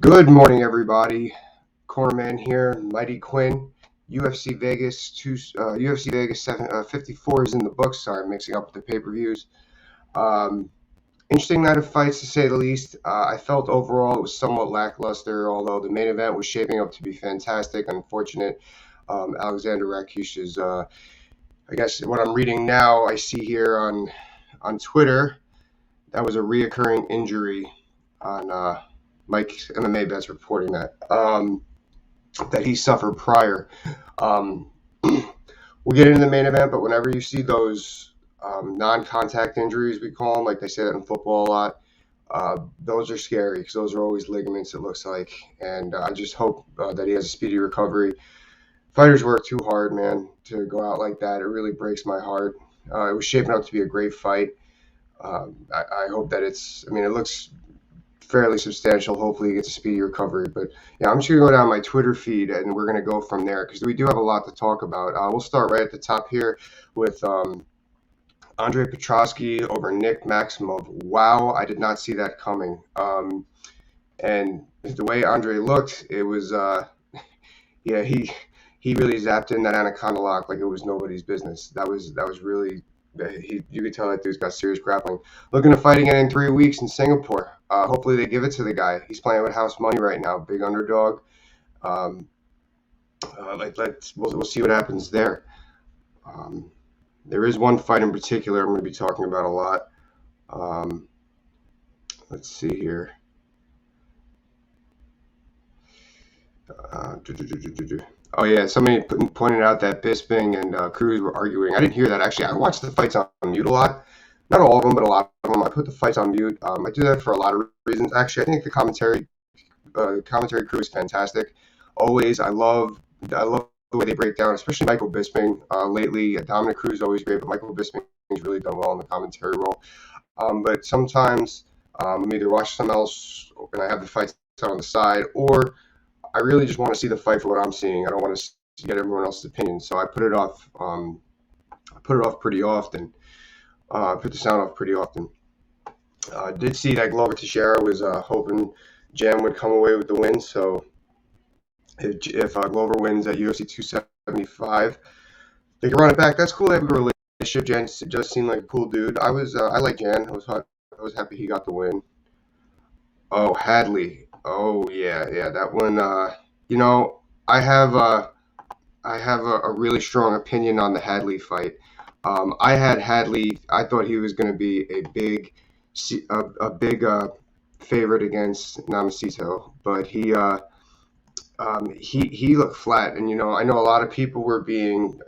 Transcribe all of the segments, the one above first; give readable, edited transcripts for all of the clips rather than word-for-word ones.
Good morning, everybody. Cornerman here, Mighty Quinn. UFC Vegas UFC Vegas 54 is in the books. Sorry, I'm mixing up with the pay-per-views. Interesting night of fights, to say the least. I felt overall it was somewhat lackluster, although the main event was shaping up to be fantastic. Unfortunate, Aleksandar Rakic is, I guess what I'm reading now, I see here on Twitter, that was a reoccurring injury on Mike's MMA Bet's reporting that he suffered prior. We'll get into the main event, but whenever you see those non-contact injuries, we call them, like they say that in football a lot, those are scary because those are always ligaments, it looks like. And I just hope that he has a speedy recovery. Fighters work too hard, man, to go out like that. It really breaks my heart. It was shaping up to be a great fight. I hope that it looks fairly substantial. Hopefully he gets a speedy recovery. But yeah, I'm just going to go down my Twitter feed and we're going to go from there because we do have a lot to talk about. We'll start right at the top here with Andre Petroski over Nick Maximov. Wow, I did not see that coming. And the way Andre looked, it was, yeah, he really zapped in that anaconda lock like it was nobody's business. That was really, you could tell that dude's got serious grappling. Looking to fight again in 3 weeks in Singapore. Hopefully they give it to the guy. He's playing with house money right now, big underdog. We'll see what happens there. There is one fight in particular I'm going to be talking about a lot. Let's see here. Oh yeah, somebody pointed out that Bisping and Cruz were arguing. I didn't hear that actually. I watched the fights on mute a lot. Not all of them, but a lot of them. I put the fights on mute. I do that for a lot of reasons. Actually, I think the commentary crew is fantastic. Always, I love the way they break down, especially Michael Bisping. Lately, Dominic Cruz is always great, but Michael Bisping has really done well in the commentary role. But sometimes I'm either watching something else and I have the fights on the side, or I really just want to see the fight for what I'm seeing. I don't want to get everyone else's opinion, so I put it off. Pretty often. Put the sound off pretty often. Did see that Glover Teixeira was hoping Jam would come away with the win. So if Glover wins at UFC 275, they can run it back. That's cool. They have a good relationship. Jan just seemed like a cool dude. I like Jan. I was happy he got the win. Oh, Hadley. Oh yeah, that one. I have a really strong opinion on the Hadley fight. I had Hadley. I thought he was going to be a big favorite against Namaste, but he looked flat. And I know a lot of people were being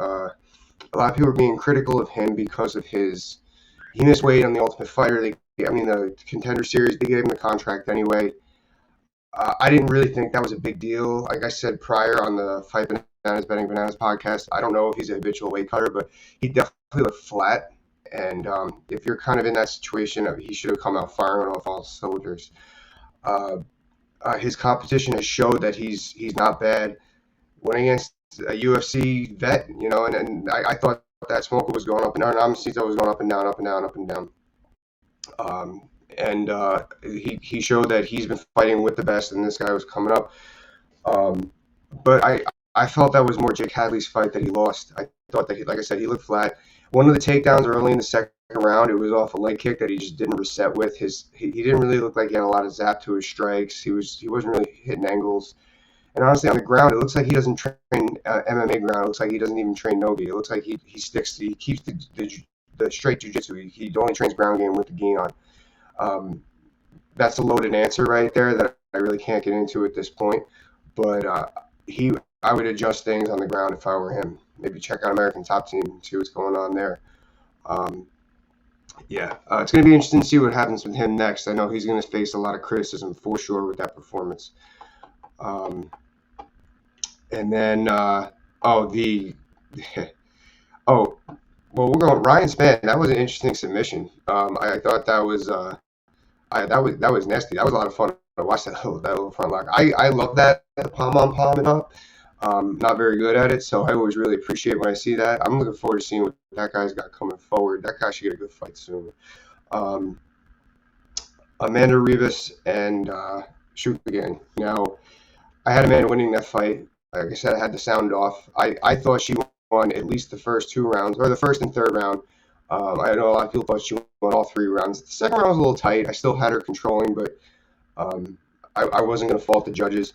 critical of him because of he missed weight on the Ultimate Fighter. The Contender Series, they gave him the contract anyway. I didn't really think that was a big deal. Like I said prior on the Fight Bananas Betting Bananas podcast, I don't know if he's a habitual weight cutter, but he definitely looked flat. And if you're kind of in that situation, he should have come out firing off all cylinders. His competition has showed that he's not bad. Went against a UFC vet, and I thought that Smoker was going up and down. Namaste was going up and down, up and down, up and down. He showed that he's been fighting with the best, and this guy was coming up. But I felt that was more Jake Hadley's fight that he lost. I thought that, like I said, he looked flat. One of the takedowns early in the second round, it was off a leg kick that he just didn't reset with. He didn't really look like he had a lot of zap to his strikes. He wasn't really hitting angles. And honestly, on the ground, it looks like he doesn't train MMA ground. It looks like he doesn't even train Nogi. It looks like he keeps the straight jiu-jitsu. He only trains ground game with the gi on. That's a loaded answer right there that I really can't get into at this point. But I would adjust things on the ground if I were him. Maybe check out American Top Team and see what's going on there. It's going to be interesting to see what happens with him next. I know he's going to face a lot of criticism for sure with that performance. And then, we're going Ryan Spann. That was an interesting submission. I thought that was nasty. That was a lot of fun to watch that little front lock. I love that, the palm on palm and up. Not very good at it, so I always really appreciate when I see that. I'm looking forward to seeing what that guy's got coming forward. That guy should get a good fight soon. Amana Ribas and Chookagain. Now, I had Amanda winning that fight. Like I said, I had the sound off. I thought she won at least the first 2 rounds, or the first and third round. I know a lot of people thought she won all 3 rounds. The second round was a little tight. I still had her controlling, but um, I wasn't going to fault the judges.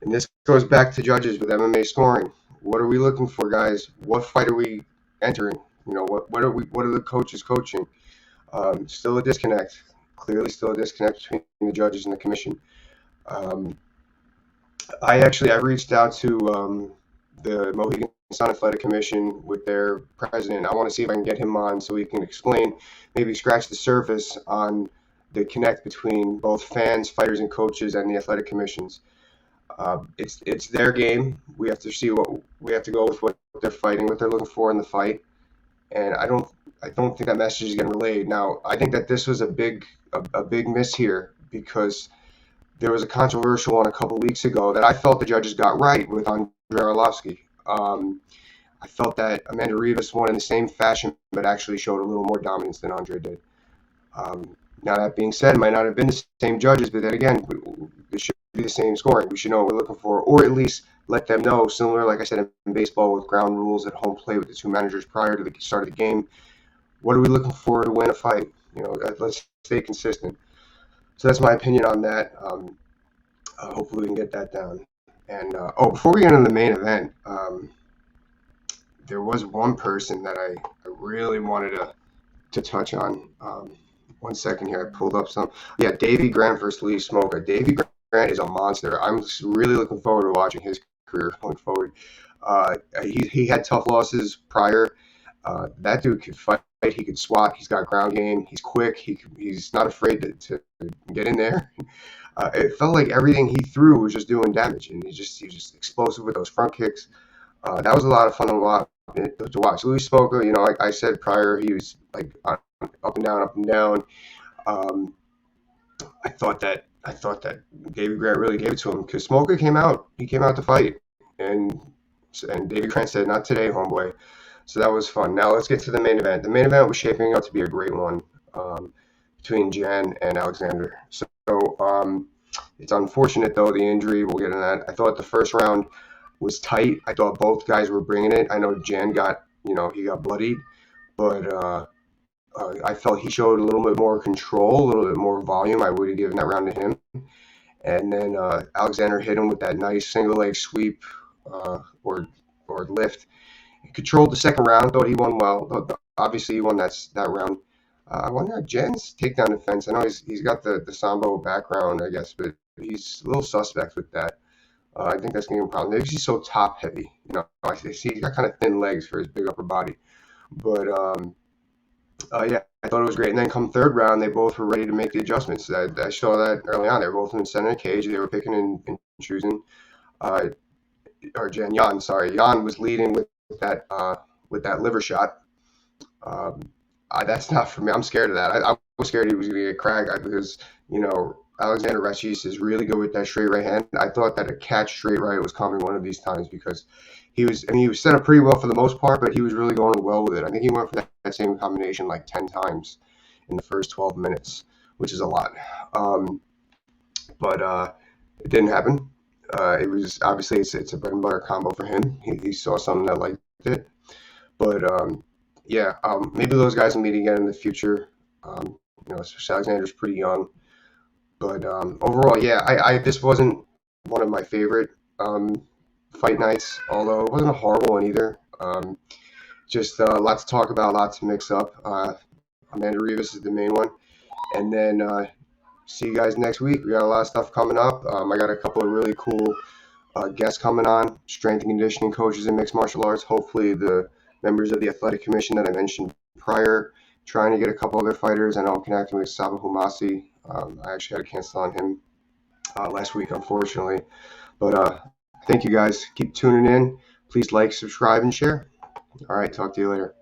And this goes back to judges with MMA scoring. What are we looking for, guys? What fight are we entering? What are the coaches coaching? Still a disconnect. Clearly, still a disconnect between the judges and the commission. I reached out to the Mohegan Sun Athletic Commission with their president. I want to see if I can get him on so he can explain, maybe scratch the surface on the connect between both fans, fighters, and coaches and the athletic commissions. It's their game. We have to see we have to go with what they're fighting, what they're looking for in the fight, and I don't think that message is getting relayed. Now, I think that this was a big miss here because there was a controversial one a couple weeks ago that I felt the judges got right with Andre Arlovski. I felt that Amana Ribas won in the same fashion, but actually showed a little more dominance than Andre did. Now, that being said, it might not have been the same judges, but then again, it should be the same scoring. We should know what we're looking for, or at least let them know, similar, like I said, in baseball with ground rules at home play with the two managers prior to the start of the game. What are we looking for to win a fight? Let's stay consistent. So that's my opinion on that. Hopefully we can get that down. And before we get into the main event, there was one person that I really wanted to touch on. 1 second here, I pulled up some. Yeah, Davey Grant versus Lee Smoka. Davey Grant is a monster. I'm really looking forward to watching his career going forward. He had tough losses prior. That dude could fight. He could swat. He's got ground game. He's quick. He's not afraid to get in there. It felt like everything he threw was just doing damage, and he was just explosive with those front kicks. That was a lot of fun to watch. Louis Smoka, like I said prior, he was like up and down, up and down. I thought that Davey Grant really gave it to him because Smoka came out. He came out to fight, and Davey Grant said, "Not today, homeboy." So that was fun. Now let's get to the main event. The main event was shaping up to be a great one between Jan and Aleksandar. So it's unfortunate, though, the injury. We'll get into that. I thought the first round was tight. I thought both guys were bringing it. I know Jan got bloodied, but I felt he showed a little bit more control, a little bit more volume. I would have given that round to him. And then Aleksandar hit him with that nice single leg sweep or lift. He controlled the second round. Thought he won well. Obviously, he won that round. I wonder if Jen's takedown defense. I know he's got the Sambo background, I guess, but he's a little suspect with that. I think that's going to be a problem. Maybe he's so top heavy. I see he's got kind of thin legs for his big upper body. But yeah, I thought it was great. And then come third round, they both were ready to make the adjustments. I saw that early on. They were both in the center of the cage. They were picking and choosing. Jan was leading with that liver shot. That's not for me. I'm scared of that. I was scared he was going to get cracked because Aleksandar Rakic is really good with that straight right hand. I thought that a catch straight right was coming one of these times because he was set up pretty well for the most part, but he was really going well with it. I think he went for that same combination like 10 times in the first 12 minutes, which is a lot. But it didn't happen. It was obviously it's a bread and butter combo for him. He saw something that liked it, but maybe those guys will meet again in the future. Alexander's pretty young, but overall, this wasn't one of my favorite fight nights, although it wasn't a horrible one either. Just a lot to talk about, a lot to mix up. Amana Ribas is the main one, and then see you guys next week. We got a lot of stuff coming up. I got a couple of really cool guests coming on, strength and conditioning coaches in mixed martial arts. Hopefully the members of the athletic commission that I mentioned prior, trying to get a couple other fighters. I know I'm connecting with Namaste. I actually had to cancel on him last week, unfortunately. But thank you guys. Keep tuning in. Please like, subscribe, and share. All right, talk to you later.